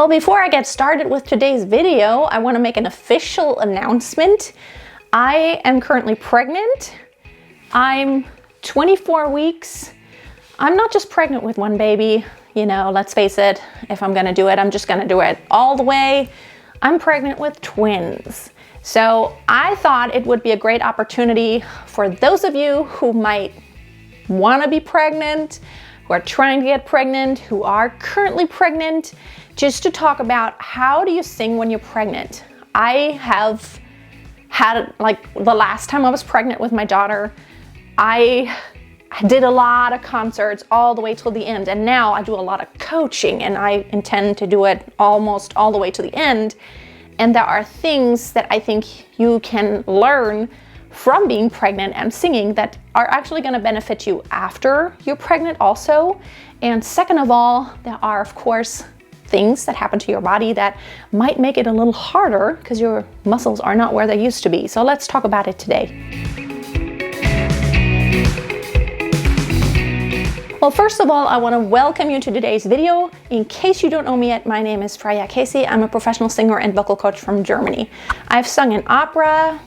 Well, before I get started with today's video, I want to make an official announcement. I am currently pregnant. I'm 24 weeks. I'm not just pregnant with one baby. You know, let's face it, if I'm going to do it, I'm just going to do it all the way. I'm pregnant with twins. So I thought it would be a great opportunity for those of you who might want to be pregnant, who are trying to get pregnant, who are currently pregnant, just to talk about how do you sing when you're pregnant. I have had, like, the last time I was pregnant with my daughter, I did a lot of concerts all the way till the end, and now I do a lot of coaching, and I intend to do it almost all the way to the end. And there are things that I think you can learn from being pregnant and singing that are actually going to benefit you after you're pregnant also. And second of all, there are, of course, things that happen to your body that might make it a little harder because your muscles are not where they used to be. So let's talk about it today. Well, first of all, I want to welcome you to today's video. In case you don't know me yet, my name is Freya. I'm a professional singer and vocal coach from Germany. I've sung in opera,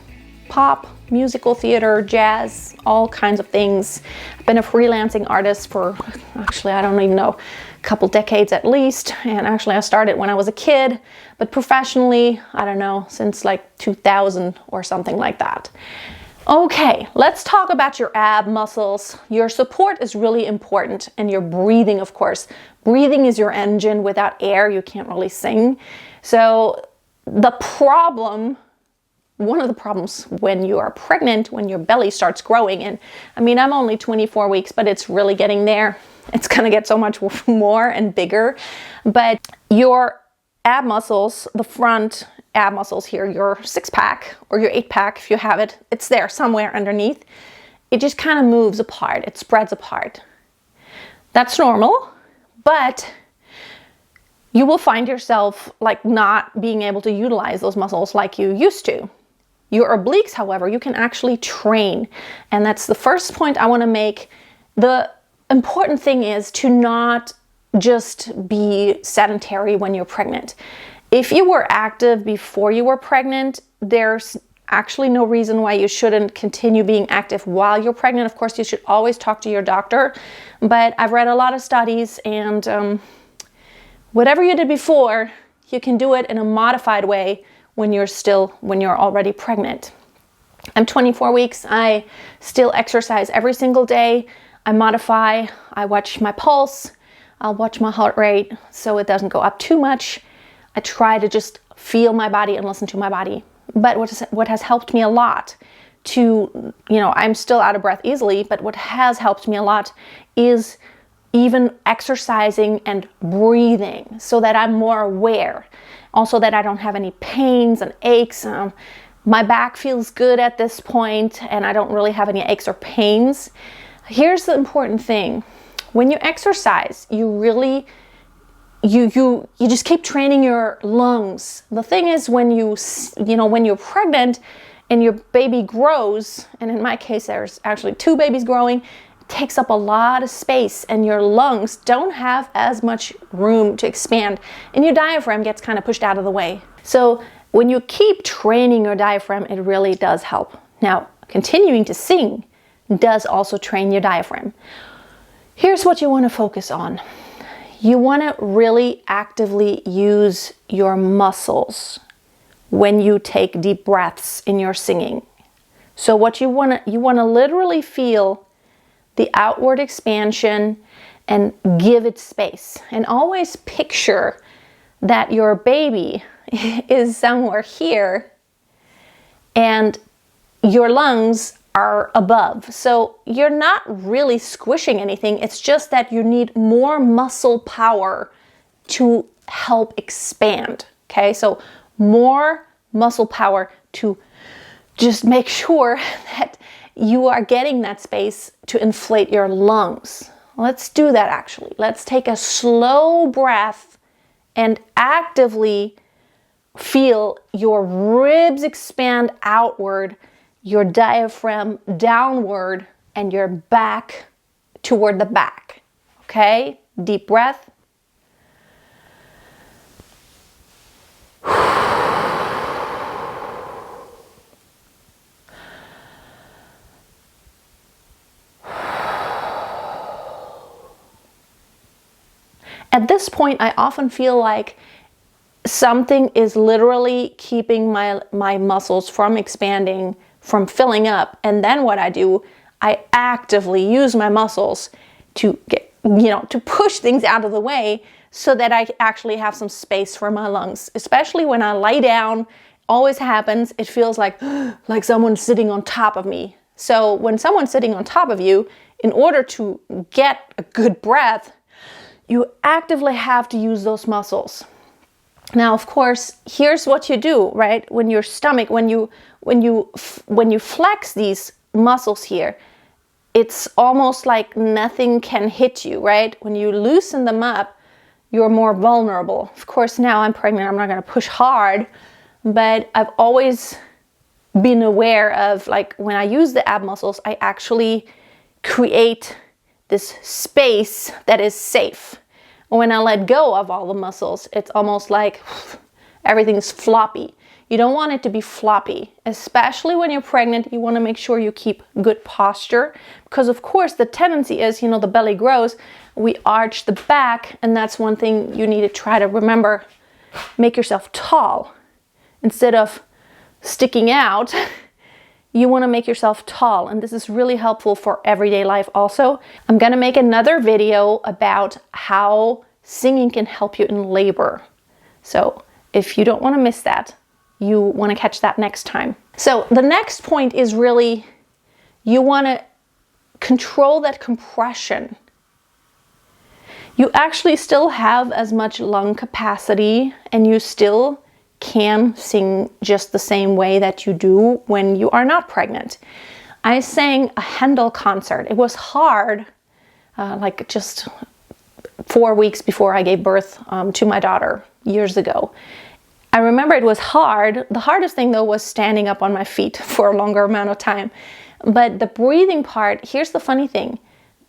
pop, musical theater, jazz, all kinds of things. I've been a freelancing artist for, actually, I don't even know, a couple decades at least. And actually I started when I was a kid, but professionally, I don't know, since like 2000 or something like that. Okay, let's talk about your ab muscles. Your support is really important, and your breathing, of course. Breathing is your engine. Without air, you can't really sing. So the problem, one of the problems when you are pregnant, when your belly starts growing, and I mean, I'm only 24 weeks, but it's really getting there. It's gonna get so much more and bigger. But your ab muscles, the front ab muscles here, your 6-pack or your 8-pack, if you have it, it's there somewhere underneath. It just kind of moves apart. It spreads apart. That's normal, but you will find yourself like not being able to utilize those muscles like you used to. Your obliques, however, you can actually train. And that's the first point I want to make. The important thing is to not just be sedentary when you're pregnant. If you were active before you were pregnant, there's actually no reason why you shouldn't continue being active while you're pregnant. Of course, you should always talk to your doctor, but I've read a lot of studies, and whatever you did before, you can do it in a modified way when you're already pregnant. I'm 24 weeks. I still exercise every single day. I modify. I watch my pulse. I'll watch my heart rate so it doesn't go up too much. I try to just feel my body and listen to my body. But what has helped me a lot to, I'm still out of breath easily, but what has helped me a lot is even exercising and breathing so that I'm more aware. Also that I don't have any pains and aches. My back feels good at this point, and I don't really have any aches or pains. Here's the important thing. When you exercise, you really you just keep training your lungs. The thing is, when when you're pregnant and your baby grows, and in my case there's actually 2 babies growing, it takes up a lot of space, and your lungs don't have as much room to expand, and your diaphragm gets kind of pushed out of the way. So when you keep training your diaphragm, it really does help. Now, continuing to sing does also train your diaphragm. Here's what you want to focus on. You want to really actively use your muscles when you take deep breaths in your singing. So what you want to literally feel the outward expansion and give it space. And always picture that your baby is somewhere here and your lungs are above. So you're not really squishing anything. It's just that you need more muscle power to help expand. Okay, so more muscle power to just make sure that you are getting that space to inflate your lungs. Let's do that actually. Let's take a slow breath and actively feel your ribs expand outward, your diaphragm downward, and your back toward the back. Okay? Deep breath. At this point, I often feel like something is literally keeping my muscles from expanding, from filling up. And then what I do, I actively use my muscles to get, to push things out of the way so that I actually have some space for my lungs. Especially when I lie down, always happens, it feels like someone's sitting on top of me. So when someone's sitting on top of you, in order to get a good breath, you actively have to use those muscles. Now, of course, here's what you do, right? When your stomach, when you flex these muscles here, it's almost like nothing can hit you, right? When you loosen them up, you're more vulnerable. Of course, now I'm pregnant, I'm not going to push hard, but I've always been aware of, like, when I use the ab muscles, I actually create this space that is safe. When I let go of all the muscles, it's almost like everything's floppy. You don't want it to be floppy, especially when you're pregnant. You want to make sure you keep good posture, because of course the tendency is, the belly grows, we arch the back, and that's one thing you need to try to remember. Make yourself tall. Instead of sticking out, you want to make yourself tall, and this is really helpful for everyday life also. I'm going to make another video about how singing can help you in labor. So if you don't want to miss that, you want to catch that next time. So the next point is really, you want to control that compression. You actually still have as much lung capacity, and you still can sing just the same way that you do when you are not pregnant. I sang a Handel concert. It was hard, like just 4 weeks before I gave birth to my daughter years ago. I remember it was hard. The hardest thing though was standing up on my feet for a longer amount of time. But the breathing part, here's the funny thing.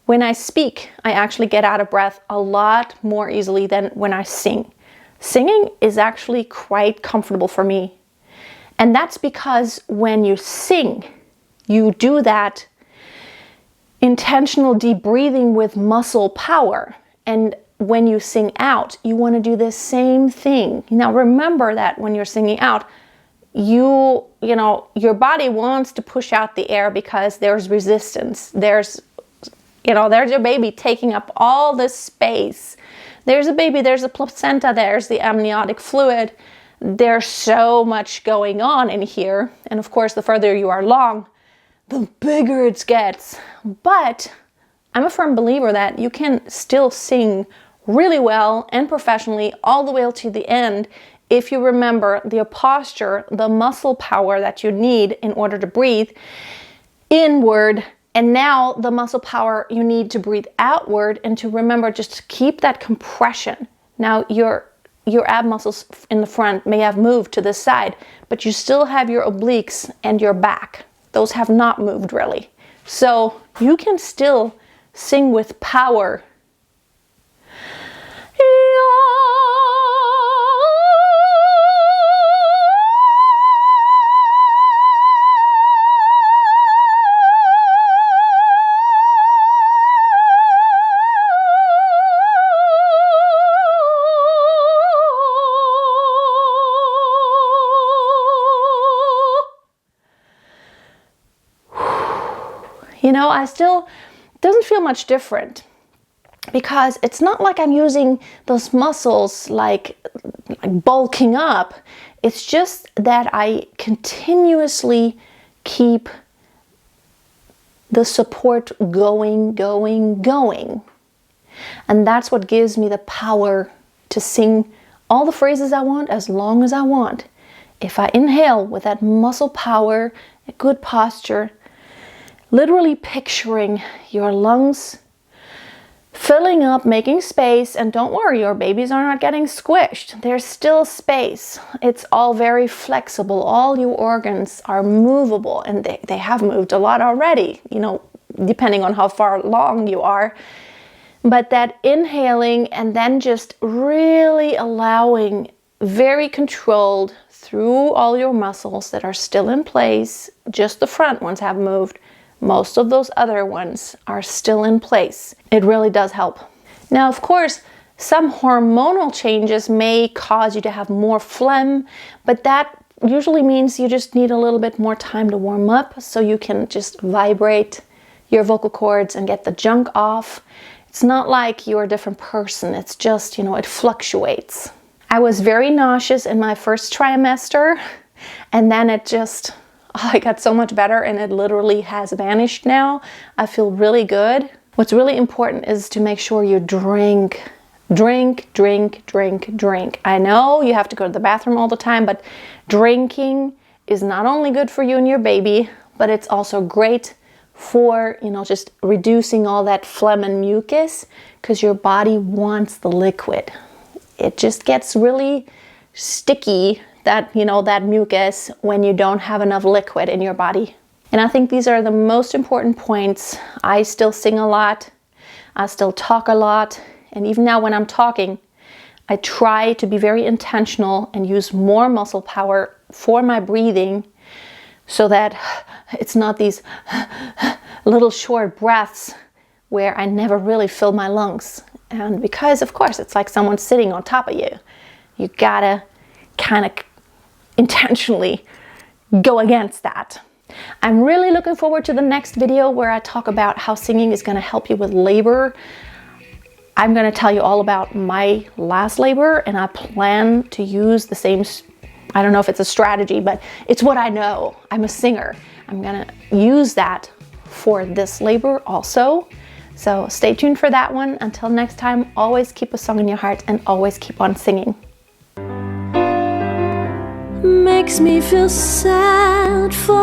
When I speak, I actually get out of breath a lot more easily than when I sing. Singing is actually quite comfortable for me. And that's because when you sing, you do that intentional deep breathing with muscle power. And when you sing out, you want to do the same thing. Now remember that when you're singing out, your body wants to push out the air because there's resistance. There's your baby taking up all this space. There's a baby, there's a placenta, there's the amniotic fluid. There's so much going on in here. And of course, the further you are along, the bigger it gets. But I'm a firm believer that you can still sing really well and professionally all the way to the end if you remember the posture, the muscle power that you need in order to breathe inward, and now the muscle power you need to breathe outward, and to remember just to keep that compression. Now your ab muscles in the front may have moved to the side, but you still have your obliques and your back. Those have not moved really. So you can still sing with power. I still doesn't feel much different, because it's not like I'm using those muscles like bulking up. It's just that I continuously keep the support going. And that's what gives me the power to sing all the phrases I want as long as I want. If I inhale with that muscle power, a good posture, literally picturing your lungs filling up, making space, and don't worry, your babies are not getting squished. There's still space. It's all very flexible. All your organs are movable, and they have moved a lot already, depending on how far along you are. But that inhaling and then just really allowing, very controlled through all your muscles that are still in place. Just the front ones have moved. Most of those other ones are still in place. It really does help. Now, of course, Some hormonal changes may cause you to have more phlegm, but that usually means you just need a little bit more time to warm up so you can just vibrate your vocal cords and get the junk off. It's not like you're a different person. It's just, you know, it fluctuates. I was very nauseous in my first trimester, and then it just, I got so much better, and it literally has vanished now. I feel really good. What's really important is to make sure you drink. Drink, drink, drink, drink. I know you have to go to the bathroom all the time, but drinking is not only good for you and your baby, but it's also great for, you know, just reducing all that phlegm and mucus, because your body wants the liquid. It just gets really sticky, that, you know, that mucus, when you don't have enough liquid in your body. And I think these are the most important points. I still sing a lot. I still talk a lot. And even now when I'm talking, I try to be very intentional and use more muscle power for my breathing, so that it's not these little short breaths where I never really fill my lungs. And because, of course, it's like someone sitting on top of you. You gotta kind of intentionally go against that. I'm really looking forward to the next video where I talk about how singing is gonna help you with labor. I'm going to tell you all about my last labor, and I plan to use the same, I don't know if it's a strategy, but it's what I know. I'm a singer. I'm going to use that for this labor also. So stay tuned for that one. Until next time, always keep a song in your heart and always keep on singing. Makes me feel sad for